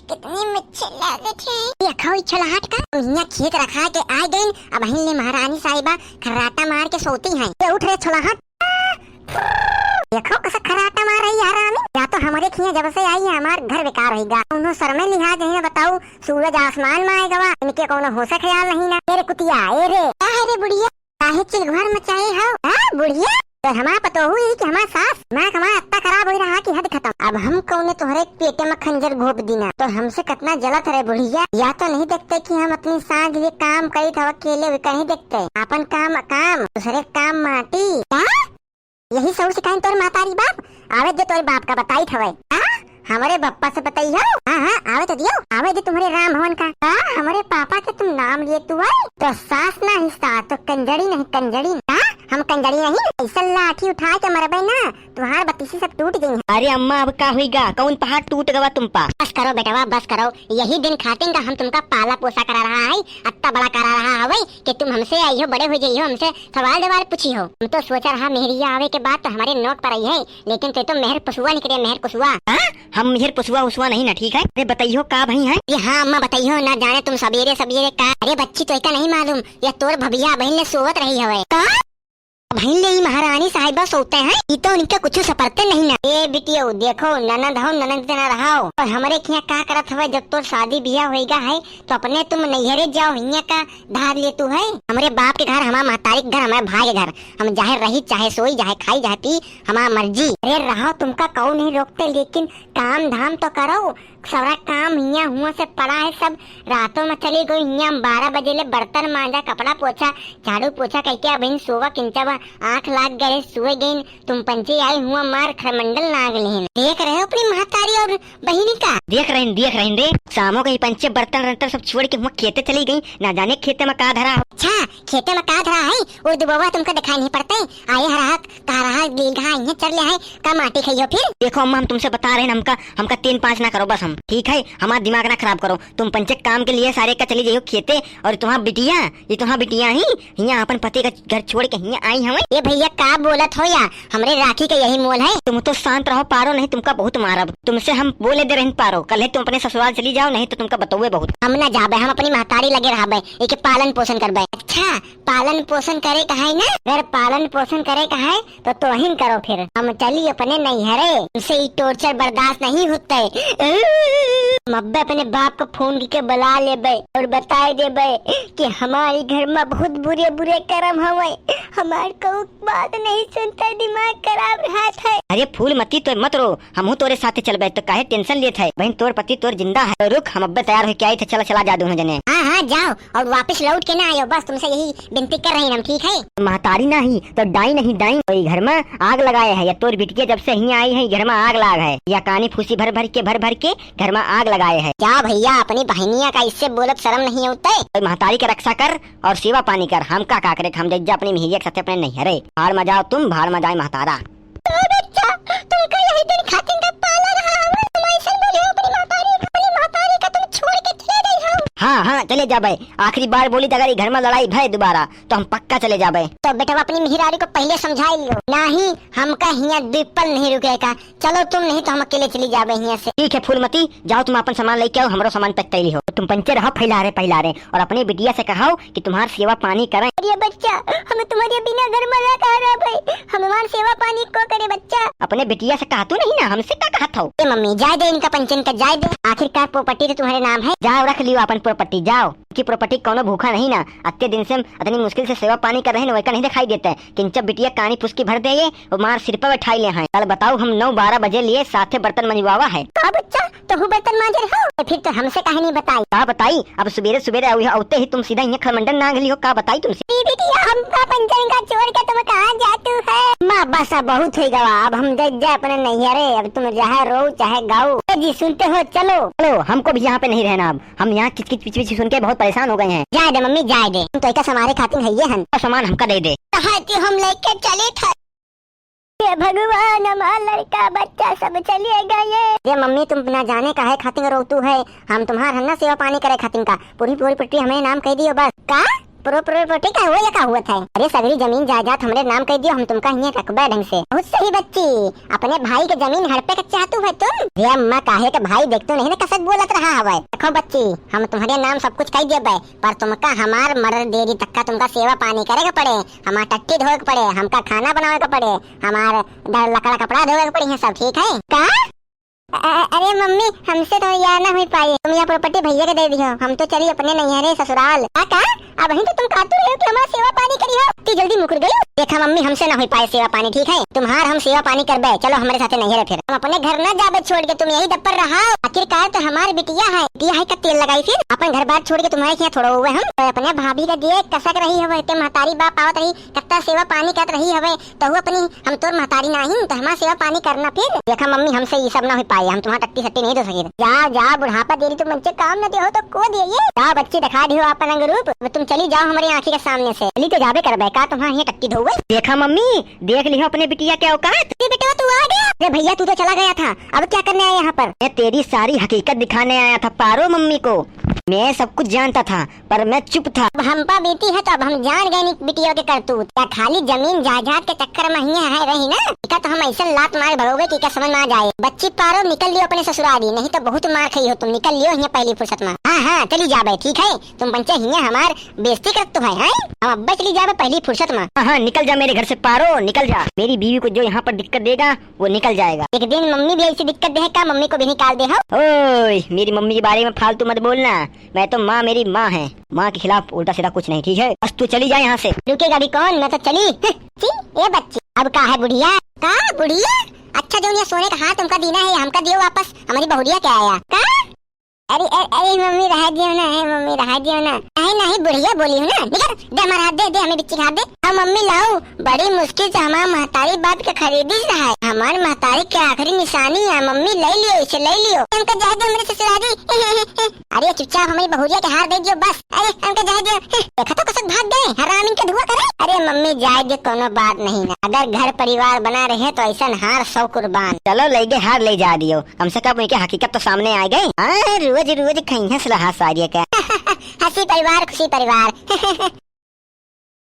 कितनी मच्छर लागत है। ये खाओ छलाहट का यहाँ खेत रखा के आ गई। अब ले महारानी साहिबा खर्राटा मार के सोती हैं। ये उठ रहे छलाहट। देखो कैसा खर्राटा मार रही है रानी। या तो हमारे खिया जब से आई है हमार घर बेकार रहेगा। उन्होंने सर में लिहाज नहीं है। बताओ सूरज आसमान में आएगा वा इनके कौन हो सके ख्याल नहीं ना। तेरे कुतिया ए रे क्या है रे बुढ़िया काहे चिलघर मचाए हो बुढ़िया। तो हमारा पतो हुई कि हमारा सास मैं हमारा अत्ता खराब हो रहा कि हद खत्म। अब हम कौन तुम्हारे पेटे में खंजर घोप दीना तो हमसे कितना जलत है बुढ़िया। या तो नहीं देखते कि हम अपनी सांझ ये काम करी था अकेले हुए कहीं देखते अपन काम काम दूसरे काम माटी। यही सब सिखाए तोर मातारी बाप आवे जो तोर बाप का बताई थवे हमारे बप्पा से बताई हो। हाँ आवे तो दियो आवे जो तुम्हारे राम भवन का। हमारे पापा के तुम नाम लिए तू आई तो सास ना हिस्सा तो कंजड़ी नहीं कंजड़ी। हम कंजड़ी नहीं ऐसा लाठी उठा के मरबे ना तुम्हारे बत्तीसी सब टूट गई है। अरे अम्मा अब का होगा कौन पहाड़ टूट गवा तुम पा। बस करो बेटा बस करो। यही दिन खातिर का हम तुमका पाला पोसा करा रहा है अत्ता बड़ा करा रहा है कि तुम हमसे आई हो बड़े हो जाइए हमसे सवाल जवाब पूछी हो। हम तो सोचा रहा मेहरिया आवे के बाद तो हमारे नोट पर आई है लेकिन ते तो मेहर पशुआ निकले मेहर पशुआ। हम मेहर पशुआ उसवा नहीं ना ठीक है। अरे बताइयो का भाई है ये। हाँ अम्मा बताइयो ना जाने तुम सवेरे सवेरे का। अरे बच्ची तो नहीं मालूम ये तोर भबिया बहन ने सोवत रही है। बहन ले महारानी साहिबा सोते हैं ये तो उनके कुछ सपरते नहीं ना। ये बिटियो देखो ननद हो ननद ना रहो और हमारे यहाँ का करत हुए जब तो शादी बियाह होएगा है तो अपने तुम नैहरे जाओ हिया का धार ले तू है। हमारे बाप के घर हमारा महतारी के घर हमारे भाई के घर हम चाहे रही चाहे सोई चाहे खाई चाहे पी हमारा मर्जी। अरे रहो तुमका कौ नहीं रोकते लेकिन काम धाम तो करो। सारा काम हिया हुआ से पड़ा है सब रातों में चली गई। हिया 12 बजे ले बर्तन मांजा कपड़ा पोछा झाड़ू पोछा करके अब सोवा किंचा आँख लाग गए सुए गई। तुम पंचे आई हुआ मार खरमंडल नाग लेन देख रहे हो अपनी महतारी और बहिनी का। देख रहे रे शामों के पंचे बर्तन रंतर सब छोड़ के वहाँ खेते चली गई ना जाने खेते में का धरा। अच्छा खेते में का धरा है वो दुबवा तुमको दिखाई नहीं पड़ते आए हरा कह रहा यहाँ चल रहा है का माटी खाइयो फिर। देखो अम्मा हम तुमसे बता रहे हैं हमका 3-5 ना करो बस हम ठीक है। हमारा दिमाग ना खराब करो। तुम पंचे काम के लिए सारे का चली जाइयो खेते और तुम्हारा बिटिया ये तुम्हारा बिटिया ही यहाँ अपन पति का घर छोड़ के यहाँ आई हमें। ये भैया का बोलत हो या हमरे राखी का यही मोल है। तुम तो शांत रहो पारो नहीं तुमका बहुत मारब। तुमसे हम बोले दे रहे पारो कल तुम अपने ससुराल चली जाओ नहीं तो तुमका बतौए बहुत। हम ना जाबे हम अपनी महतारी लगे रहबे एक पालन पोषण करबे। अच्छा पालन पोषण करे का है ना अगर पालन पोषण करे का है तो ही करो फिर हम चली अपने नैहरे उनसे टॉर्चर बर्दाश्त नहीं होते। मब्बे अपने बाप को फोन के बुला लेबे और बताए देबे कि हमारे घर में बहुत बुरे बुरे कर्म हुए हमारे को बात नहीं सुनता दिमाग खराब रहा है। अरे फूल मती तो मत रो हम तोरे साथे चलबे तो काहे टेंशन लेत है। बहन तोर पति तोर जिंदा है। रुक हम अब्बे तैयार हो के आई थे चला जा दोनों जने। हाँ जाओ और वापस लौट के ना आयो बस तुमसे यही विनती कर रही हम ठीक है। महतारी नहीं तो डाई नहीं डाई कोई घर में आग लगाए है या तोर बिटिया जब से यहाँ आई है घर में आग लाग है या कानी फूसी भर भर के घर में आग लगाए है। क्या भैया अपनी बहनिया का इससे बोलत शर्म नहीं होता है। महतारी की रक्षा कर और सेवा पानी कर हम का करे हम जा अपनी मिहिया के साथ अपने नैहरे भाड़ में जाओ तुम भाड़ में जाए महतारा। तुमका यही दिन खातिर का पाला रहा है तुम ऐसे बोले हो अपनी महतारी का तुम छोड़ के चले गई हो। हाँ चले जाबे आखिरी बार बोली अगर घर में लड़ाई भय दोबारा तो हम पक्का चले जाबे। तो बेटा अपनी मिहिरारी को पहले समझा लियो नहीं हमका हिया द्वीपल नहीं रुकेगा। चलो तुम नहीं तो हम अकेले चली जाबे हिया से। ठीक है फूलमती जाओ तुम अपन सामान लेके आओ हमारो सामान पैक तैयारी हो। तुम पंचे रहो फैला रहे और अपने बिटिया से कहो कि तुम्हारी सेवा पानी करें। अरे बच्चा हमें तुम्हारे बिना घर में ना कह रहा भाई हम हमारी सेवा पानी को करे बच्चा। अपने बिटिया से कहा तू नहीं ना हमसे क्या कहा था। मम्मी जाए दे इनका पंचन का जाए दे आखिरकार प्रॉपर्टी तो तुम्हारे नाम है। जाओ रख लियो अपन प्रॉपर्टी जाओ की प्रॉपर्टी कोनो भूखा नहीं ना। अत्ते दिन से इतनी मुश्किल से सेवा पानी कर रहे हैं वैका नहीं दिखाई देता है कि जब बिटिया कानी फुसकी भर दे और मार सिर पर बैठाई ले हैं। कल बताओ हम 9-12 बजे लिए साथे बर्तन मंजवावा है। बच्चा तो बर्तन मांजे हो तो फिर तो हमसे कहीं नहीं बताई। क्या बताई अब सवेरे सवेरे आते ही तुम सीधा यहाँ खरमंडल नाग लियो का बताई तुमसे। हमका पंचन का छोड़ के तुम कहाँ जातू है। माँ बस अब बहुत हो गवा अब हम जा अपने नैहरे अब तुम चाहे रो चाहे गाओ जी सुनते हो। चलो हमको भी यहाँ पे नहीं रहना अब हम यहाँ किच किच सुन के बहुत परेशान हो गए हैं। जाए दे मम्मी जाए दे तो एक हमारे खातिर है ये हम सामान हमका दे दे हम लेके चले थे। भगवान हमारा लड़का बच्चा सब चले गए। ये मम्मी तुम ना जाने का है खातिर रोतू है हम तुम्हारा हन्ना सेवा पानी करे खातिर का पूरी पट्टी हमें नाम कह दियो बस का प्रॉपर्टी का हुआ या का हुआ था? अरे सगरी जमीन जायदाद हमरे नाम कर दियो, हम तुमका हियां रखबे ढंग से। बहुत सही बच्ची, अपने भाई के जमीन हड़पे के चाहतू है तुम? ये अम्मा काहे के भाई देखतो नहीं ना कसक बोलत रहा हवे। देखो बच्ची, हम तुम्हारे नाम सब कुछ कह देबे, पर तुमका हमार मरद देरी तक का तुमका सेवा पानी करे के पड़े, हमार टट्टी धोए के पड़े, हमका खाना बनावे के पड़े, हमार लकड़ा कपड़ा धोए के पड़े, सब ठीक है का? अरे मम्मी, हमसे तो यार ना हो पाई, तुम यह प्रॉपर्टी भैया के दे दियो, हम तो चली अपने नैहरे ससुराल। का अब ही तो तुम कातू रहे हो कि हमारा सेवा पानी करी हो, इतनी जल्दी मुकर गई। देखा मम्मी, हमसे ना हो पाए सेवा पानी, ठीक है? तुम्हार हम सेवा पानी करबे, चलो हमारे साथे नैहरे, फिर हम अपने घर न जाबे छोड़ के, तुम यही दप्पर रहा। आखिरकार तो हमारी बिटिया है, बिटिया है का तेल लगाई, फिर अपन घर बार छोड़ के तुम्हारे यहाँ थोड़ा हुए हम तो अपने भाभी का दिए कसक रही हवे, ते महतारी बाप आवत रही, कत्ता सेवा पानी करत रही हवे, तो अपनी हम तोर महतारी नहीं तो हमारा सेवा पानी करना। फिर देखा मम्मी, हमसे ये सब ना हो पाए, हम तुम्हारा टट्टी सट्टी नहीं दे सके। जा बुढ़ापा देरी तुम बच्चे काम न दे हो तो को दिए, जा बच्ची दिखा दियो अपन रंग रूप, तुम चली जाओ हमारी आँखी के सामने से, चली तो जाबे करबे का तुम्हारा यहाँ टट्टी धोवे। देखा मम्मी, देख लियो अपने बिटिया के औकात। बेटा तू आ गया? अरे भैया तू तो चला गया था, अब क्या करने आया यहाँ पर? मैं तेरी सारी हकीकत दिखाने आया था पारो मम्मी को। मैं सब कुछ जानता था पर मैं चुप था। अब हम पा बेटी है तो अब हम जान गए बिटिया के करतूत, क्या खाली जमीन जायदाद के चक्कर में ही है रही ना? क्या तो हम ऐसे लात मार भरोगे कि क्या समझ में आ जाए? बच्ची पारो, निकल लियो अपने ससुराली, नहीं तो बहुत मार खाई हो तुम, निकल लियो यहाँ पहली फुर्सत में। हाँ चली जाबे, ठीक है? तुम बच्चे यहाँ हमार बेइज्जती करत तो है, हम अब्बा चली जाबे पहली फुर्सत में। हाँ निकल जा मेरे घर से पारो, निकल जा। मेरी बीवी को जो यहाँ पर दिक्कत देगा वो निकल जाएगा। एक दिन मम्मी भी ऐसी दिक्कत दे का, मम्मी को भी निकाल दे। ओए, मेरी मम्मी के बारे में फालतू मत बोलना, मैं तो माँ मेरी माँ है, माँ के खिलाफ उल्टा सीधा कुछ नहीं, ठीक है? बस तू चली जाए यहाँ से। रुकेगा भी कौन, मैं तो चली। ये बच्ची अब का है बुढ़िया? का बुढ़िया? अच्छा जो ये सोने का हाथ तुमका दीना है, हमका दियो वापस, हमारी बहुड़िया क्या आया का? अरे मम्मी रह दियो ना, मम्मी रह दियो ना। नहीं बुढ़िया बोली हूँ ना, निकल दे हमारा हाथ, दे हमें बिच्ची हाथ दे। हाँ मम्मी लाओ, बड़ी मुश्किल से हमारा महतारी बाप के खरीदी रहा है, हमारे महतारी के आखिरी निशानी है, मम्मी ले लियो इसे, ले लियो। हमका जा दो मेरे ससुराली। अरे चुपचाप हमारी बहुरिया के हाथ दे दियो बस। अरे हमका जा दो, देखा तो कसक भाग गए, हरामी के धुआं करे। अरे मम्मी जाए दे, कोनो बात नहीं ना, अगर घर परिवार बना रहे तो ऐसा हार 100 कुर्बान। चलो ले गए, हार ले जा दियो, कम से कम उनकी हकीकत तो सामने आ गई। रोज रोज कहीं हंस रहा सारिया का। हंसी परिवार खुशी परिवार।